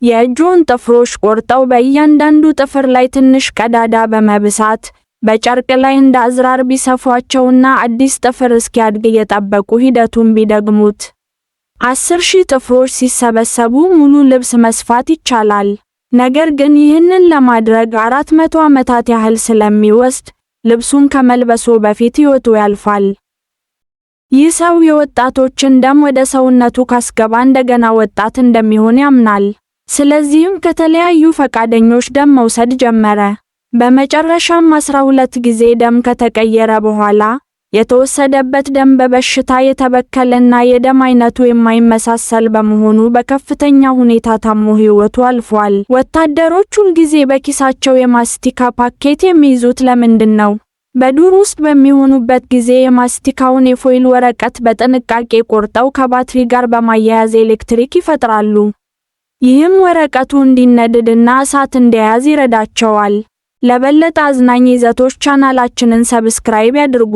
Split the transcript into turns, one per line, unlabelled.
የእጅዎን ጥፍሮች ቆርጠው በእያንዳንዱ ጥፍር ላይ ትንሽ ቀዳዳ በመብሳት በጨርቅ ላይ እንደ አዝራር ቢሰፏቸውና አዲስ ጥፍር እስኪያድግ እየጠበቁ ሂደቱን ቢደግሙት 10,000 ጥፍሮች ሲሰበሰቡ ሙሉ ልብስ መስፋት ይቻላል። ነገር ግን ይህንን ለማድረግ 400 ዓመታት ያህል ስለሚወስድ ልብሱን ከመልበሶ በፊት ሕይወቱ ያልፋል። ይህ ሰው የወጣቶችን ደም ወደ ሰውነቱ ካስገባ እንደገና ወጣት እንደሚሆን ያምናል። ስለዚህም ከተለያዩ ፈቃደኞች ደም መውሰድ ጀመረ። በመጨረሻም 12 ጊዜ ደም ከተቀየረ በኋላ የተወሰደበት ደም በበሽታ የተበከለና የደም አይነቱ የማይመሳሰል በመሆኑ በከፍተኛ ሁኔታ ታሞ ሕይወቱ አልፏል። ወታደሮች ሁልጊዜ በኪሳቸው የማስቲካ ፓኬት የሚይዙት ለምንድን ነው? በዱር ውስጥ በሚሆኑበት ጊዜ የማስቲካውን የፎይል ወረቀት በጥንቃቄ ቆርጠው ከባትሪ ጋር በማያያዝ ኤሌክትሪክ ይፈጥራሉ። ይህም ወረቀቱ እንዲነድድና እሳት እንዲያያዝ ይረዳቸዋል። ለበለጠ አዝናኝ ይዘቶች ቻናላችንን ሰብስክራይብ ያድርጉ።